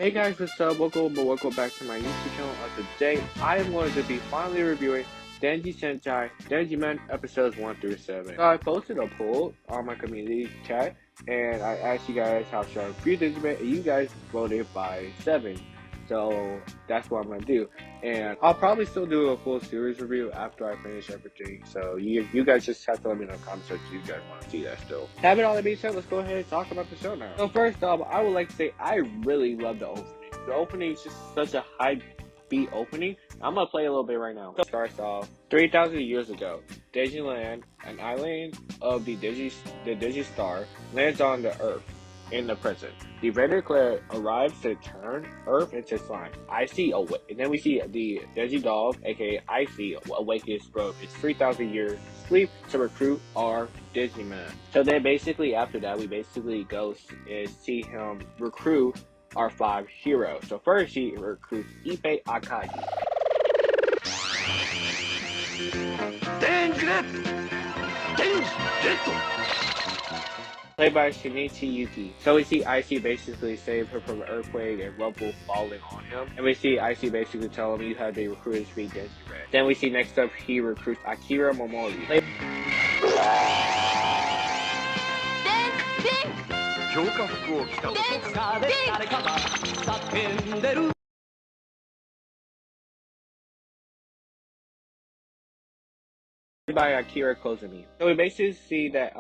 Hey guys, what's up? Welcome back to my YouTube channel. Today, I am going to be finally reviewing Denzi Sentai Denziman episodes 1 through 7. So I posted a poll on my community chat, and I asked you guys how should I review Denziman, and you guys voted by 7. So that's what I'm going to do. And I'll probably still do a full series review after I finish everything. So you guys just have to let me know in the comments if you guys want to see that still. Having all that being said, let's go ahead and talk about the show now. So first off, I would like to say I really love the opening. The opening is just such a high beat opening. I'm going to play a little bit right now. It starts off 3,000 years ago. Denziland, an island of the Digi Star, lands on the Earth in the present. The Vader Claire arrives to turn Earth into slime. Icy awake, and then we see the Denzi dog, aka Icy, awakens from its 3,000 years sleep to recruit our Denziman. So then basically after that, we basically go and see him recruit our 5 heroes. So first he recruits Ippei Akagi. Played by Shinichi Yuki. So we see Icy basically save her from an earthquake and rubble falling on him. And we see Icy basically tell him you have to be recruited to be Denzi Red. Then we see next up he recruits Akira Momori. By Akira Kozumi. So we basically see that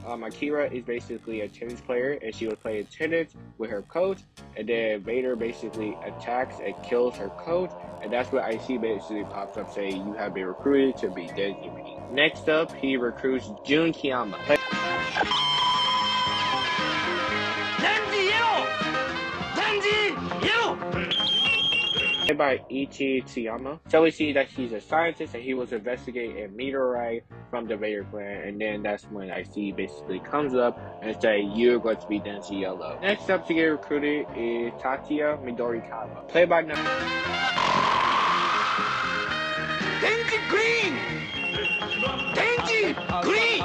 Akira is basically a tennis player, and she was playing tennis with her coach, and then Vader basically attacks and kills her coach, and that's what IC basically pops up saying you have been recruited to be Denzi. Next up, he recruits Jun Kiyama. By Ichi Tsuyama. So we see that he's a scientist and he was investigating a meteorite from the Vader clan, and then that's when IC basically comes up and say you're going to be Denzi Yellow. Next up to get recruited is Tatsuya Midorikawa, played by Denzi Green! Denzi Green!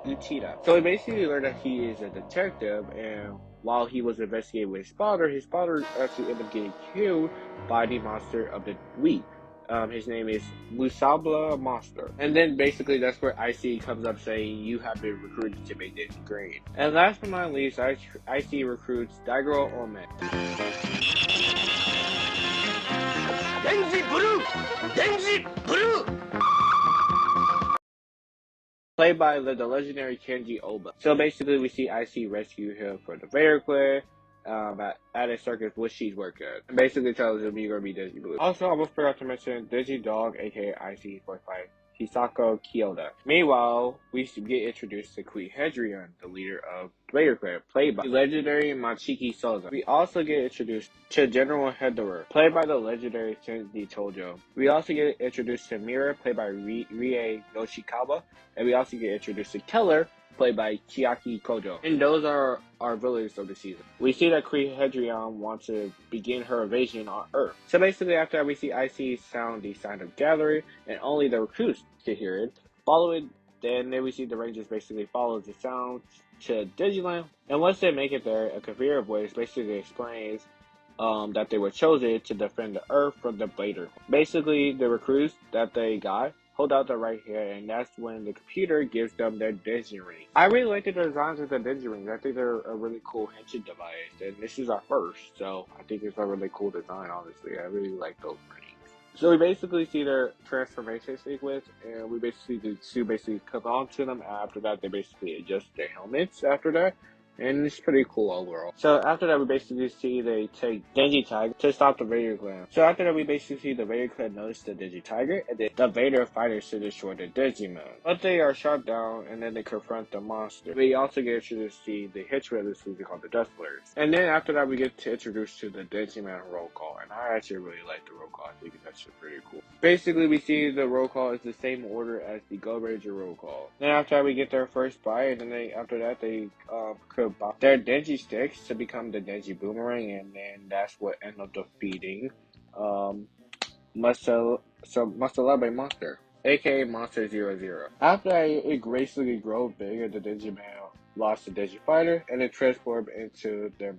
Uchida. So we basically learned that he is a detective, and while he was investigating with his father actually ended up getting killed by the monster of the week. His name is Musabla Monster. And then basically that's where IC comes up saying you have been recruited to make Denzi Green. And last but not least, IC recruits Daigoro Ome. Denzi Blue! Denzi Blue! Played by the legendary Kenji Oba. So basically we see IC rescue him for the Vader Claire at a circus which she's working at. And basically tells him you're going to be Denzi Blue. Also, I almost forgot to mention Denzi Dog, aka IC voiced by Hisako Kyoda. Meanwhile, we get introduced to Queen Hedrion, the leader of Vader Claire, played by legendary Machiki Soza. We also get introduced to General Hedorah, played by the legendary Sensei Tojo. We also get introduced to Mira, played by Rie Yoshikawa, and we also get introduced to Keller, played by Chiaki Kojo. And those are our villains of the season. We see that Queen Hedrion wants to begin her invasion on Earth. So basically after that we see IC sound the sign of gathering, and only the recruits can hear it. Then we see the Rangers basically follow the sound to Digiland, and once they make it there, a conveyor voice basically explains that they were chosen to defend the Earth from the Vader. Basically, the recruits that they got hold out their right hand, and that's when the computer gives them their Denzi rings. I really like the designs of the Denzi rings. I think they're a really cool henshin device, and this is our first, so I think it's a really cool design, honestly. I really like those rings. So we basically see their transformation sequence, and we basically come on to them. After that, they basically adjust their helmets after that, and it's pretty cool overall. So after that, we basically see they take Denzi Tiger to stop the Vader clan. So after that, we basically see the Vader clan notice the Denzi Tiger, and then the Vader fighters to destroy the Denziman. But they are shot down, and then they confront the monster. We also get introduced to see the Hitchhiker of the season called the Death Flares. And then after that, we get to introduce to the Denziman roll call, and I actually really like the roll call. I think that's pretty cool. Basically, we see the roll call is the same order as the Go Ranger roll call. Then after that, we get their first fight, and then after that, they their Denzi sticks to become the Denzi Boomerang, and then that's what ended up defeating Musalabe Monster, aka Monster 00. After that, it gracefully grows bigger, the Denziman lost to Denzi Fighter, and then transformed into the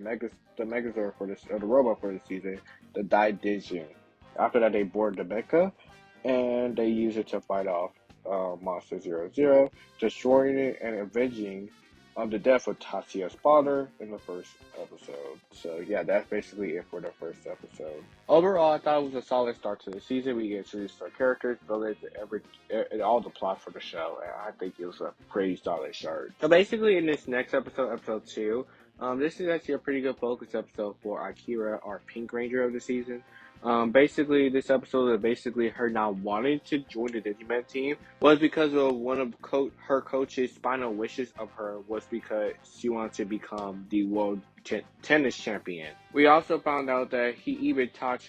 Megazord for this, or the robot for the season, the Denziman. After that, they board the mecha, and they use it to fight off Monster 00, destroying it and avenging the death of Tatsia's father in the first episode. So yeah, that's basically it for the first episode. Overall, I thought it was a solid start to the season. We get introduced our characters, villains, and all the plot for the show, and I think it was a pretty solid start. So basically, in this next episode, episode 2, this is actually a pretty good focus episode for Akira, our Pink Ranger of the season. Basically, this episode is basically her not wanting to join the Denziman team was because of one of her coach's final wishes of her was because she wanted to become the world tennis champion. We also found out that he even taught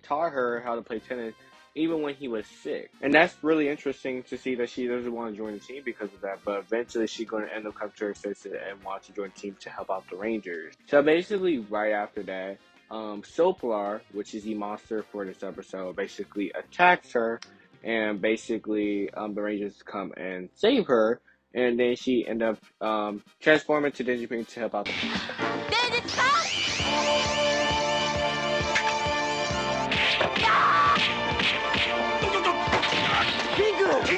her how to play tennis even when he was sick. And that's really interesting to see that she doesn't want to join the team because of that, but eventually she's going to end up coming to her senses and want to join the team to help out the Rangers. So basically, right after that, Soplar, which is the monster for this episode, basically attacks her, and basically the Rangers come and save her, and then she end up transforming to Denziman to help out the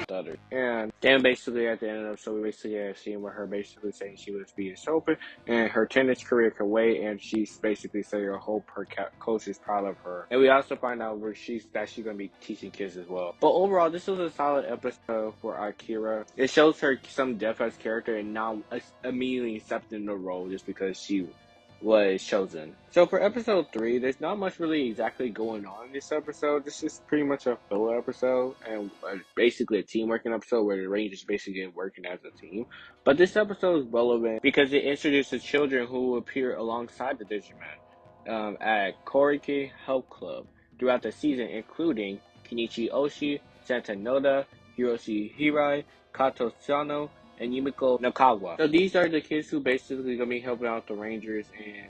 stutter. And then basically at the end of the episode, we basically had a scene where her basically saying she was being open and her tennis career can wait, and she's basically saying her hope her coach is proud of her. And we also find out where she's gonna be teaching kids as well. But overall, this was a solid episode for Akira. It shows her some depth as character and not immediately accepting the role just because she was chosen. So for episode 3, there's not much really exactly going on in this episode. This is pretty much a filler episode and basically a team working episode where the Rangers basically working as a team. But this episode is relevant because it introduces children who will appear alongside the Denziman at Koriki Help Club throughout the season, including Kenichi Oshii, Santa Noda, Hiroshi Hirai, Kato Sano, and Yumiko Nakawa. So these are the kids who basically gonna be helping out the Rangers and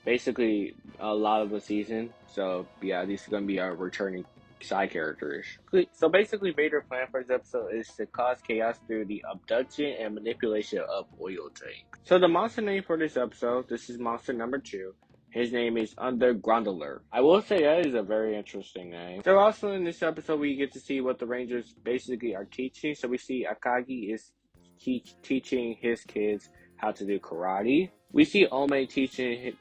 basically a lot of the season. So yeah, these are gonna be our returning side characters. So basically, Vader's plan for this episode is to cause chaos through the abduction and manipulation of oil tanks. So the monster name for this episode, this is monster number 2. His name is Undergroundler. I will say that is a very interesting name. So also in this episode, we get to see what the Rangers basically are teaching. So we see Akagi is teaching his kids how to do karate. We see Ome teaching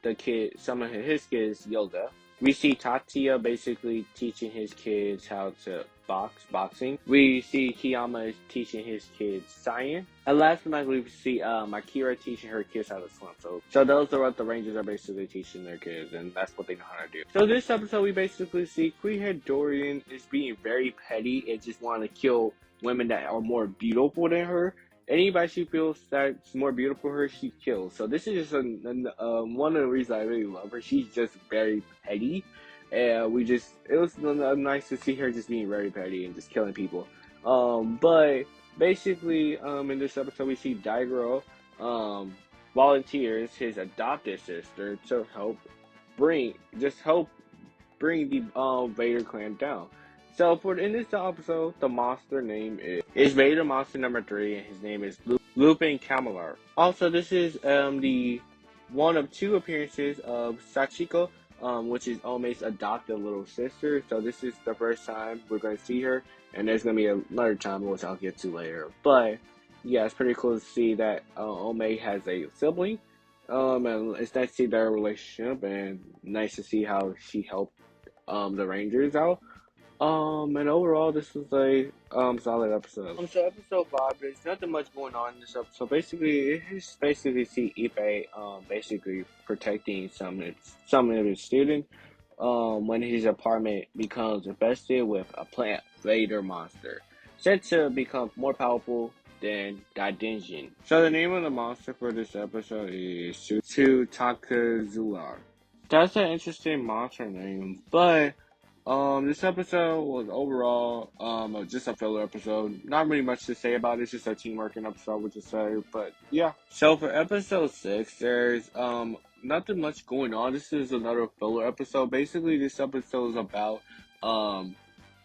some of his kids yoga. We see Tatsuya basically teaching his kids how to boxing. We see Kiyama is teaching his kids science. And last but not least, we see Akira teaching her kids how to swim. So those are what the Rangers are basically teaching their kids, and that's what they know how to do. So this episode, we basically see Queenhead Dorian is being very petty and just want to kill women that are more beautiful than her. Anybody she feels that's more beautiful than her, she kills. So this is just one of the reasons I really love her. She's just very petty. And it was nice to see her just being very petty and just killing people. But basically, in this episode, we see Daigoro volunteers his adopted sister to help bring the Vader clan down. So in this episode, the monster name is Vader Monster number 3, and his name is Lupin Camelot. Also, this is the one of 2 appearances of Sachiko, which is Ome's adopted little sister. So this is the first time we're going to see her, and there's going to be another time which I'll get to later. But yeah, it's pretty cool to see that Ome has a sibling, and it's nice to see their relationship, and nice to see how she helped the Rangers out. And overall, this was a solid episode. So episode 5, there's nothing much going on in this episode. Basically, it's basically see Ippei basically protecting some of his students when his apartment becomes infested with a plant Vader monster, said to become more powerful than Gaidenshin. So the name of the monster for this episode is Takazuar. That's an interesting monster name, but this episode was overall just a filler episode. Not really much to say about it. It's just a teamworking episode, which is say. But yeah. So for episode 6, there's nothing much going on. This is another filler episode. Basically, this episode is about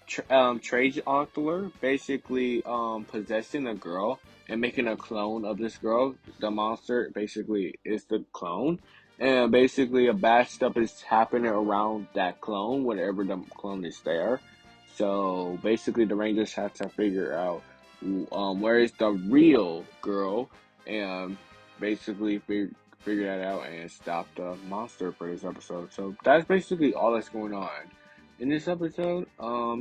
Trade Octler basically possessing a girl and making a clone of this girl. The monster basically is the clone. And basically, a bad stuff is happening around that clone whenever the clone is there. So basically, the Rangers have to figure out where is the real girl, and basically figure that out and stop the monster for this episode. So that's basically all that's going on in this episode.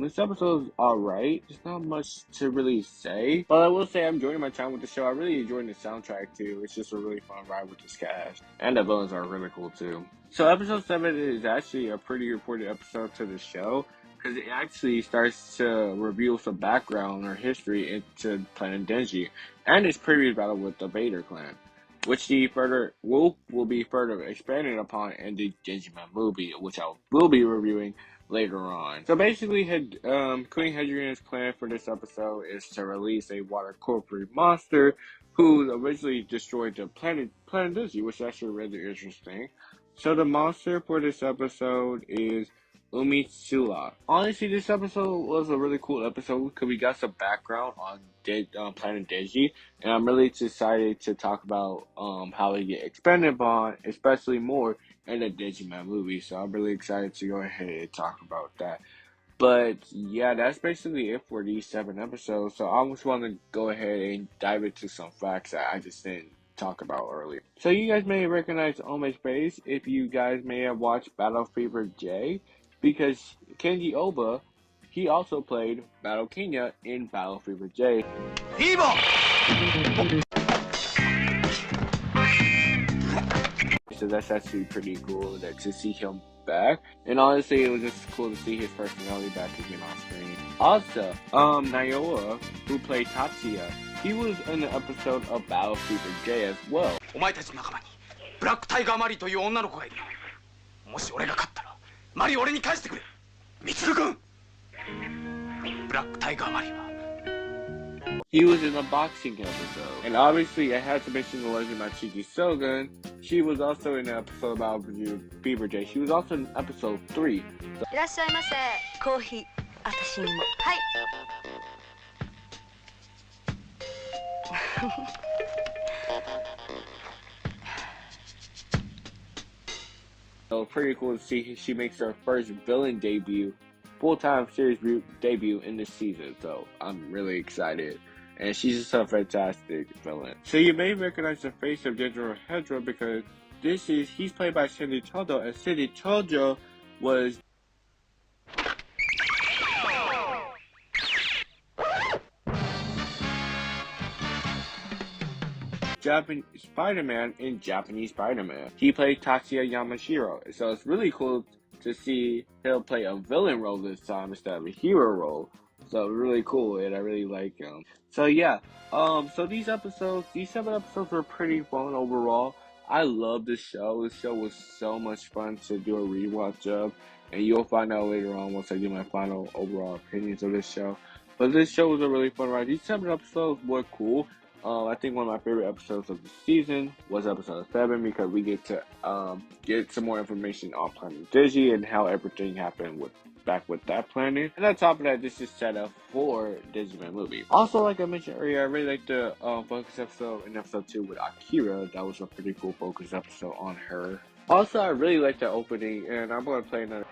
This episode is alright. There's not much to really say, but I will say I'm enjoying my time with the show. I really enjoying the soundtrack too. It's just a really fun ride with this cast, and the villains are really cool too. So episode 7 is actually a pretty important episode to the show, because it actually starts to reveal some background or history into Planet Denzi and its previous battle with the Vader clan, which will be further expanded upon in the Denziman movie, which I will be reviewing later on. So basically, Queen Hadrian's plan for this episode is to release a water corporate monster who originally destroyed the planet Denzi, which is actually really interesting. So the monster for this episode is Umitsula. Honestly, this episode was a really cool episode because we got some background on Planet Denzi, and I'm really excited to talk about how they get expanded upon, especially more in the Denziman movie. So I'm really excited to go ahead and talk about that. But yeah, that's basically it for these 7 episodes. So I just want to go ahead and dive into some facts that I just didn't talk about earlier. So you guys may recognize Ome's face if you guys may have watched Battle Fever J, because Kenji Oba, he also played Battle Kenya in Battle Fever J. So that's actually pretty cool to see him back. And honestly, it was just cool to see his personality back again on screen. Also, Naoya, who played Tatsuya, he was in the episode of Battle Fever J as well. He was in a boxing episode. And obviously, I had to mention the legend about Chiki Sogun. She was also in the episode about Fever J. She was also in episode 3. So pretty cool to see she makes her first villain debut, full-time series debut in this season. So I'm really excited. And she's just a fantastic villain. So you may recognize the face of General Hedra because he's played by Cindy Todo, and Cindy Todo was Japanese Spider-Man in Japanese Spider-Man. He played Tatsuya Yamashiro, so it's really cool to see he'll play a villain role this time instead of a hero role. So really cool, and I really like him. So yeah, so these 7 episodes were pretty fun overall. I love this show. This show was so much fun to do a rewatch of, and you'll find out later on once I give my final overall opinions of this show. But this show was a really fun ride. These 7 episodes were cool. I think one of my favorite episodes of the season was episode 7 because we get to get some more information on Planet Denzi and how everything happened back with that planet. And on top of that, this is set up for Denziman movie. Also, like I mentioned earlier, I really liked the focus episode in episode 2 with Akira. That was a pretty cool focus episode on her. Also, I really liked the opening, and I'm going to play another.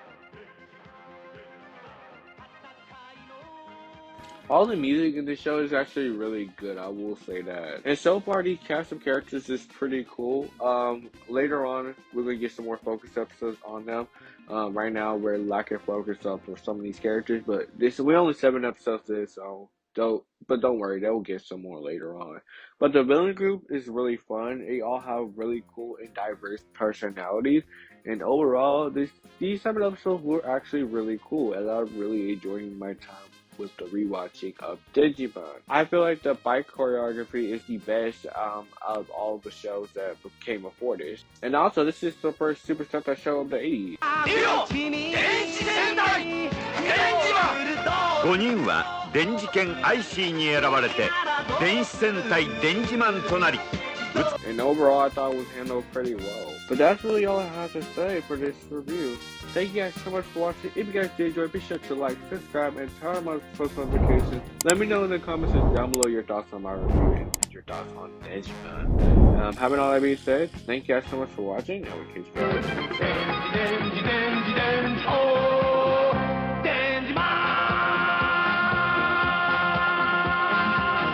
All the music in the show is actually really good, I will say that. And so far, the cast of characters is pretty cool. Later on, we're going to get some more focus episodes on them. Right now, we're lacking focus up for some of these characters, but we're only 7 episodes in, so don't worry, they'll get some more later on. But the villain group is really fun. They all have really cool and diverse personalities. And overall, these 7 episodes were actually really cool, and I'm really enjoying my time with the rewatching of Denziman. I feel like the bike choreography is the best out of all the shows that came before this. And also, this is the first Super Sentai show of the 80s. 5人は電磁剣 IC に選ばれて電子戦隊電磁マンとなり And overall, I thought it was handled pretty well. But that's really all I have to say for this review. Thank you guys so much for watching. If you guys did enjoy, be sure to like, subscribe, and turn on my post notifications. Let me know in the comments down below your thoughts on my review. your thoughts on Denziman. Having all that being said, thank you guys so much for watching, and we'll catch you guys next time.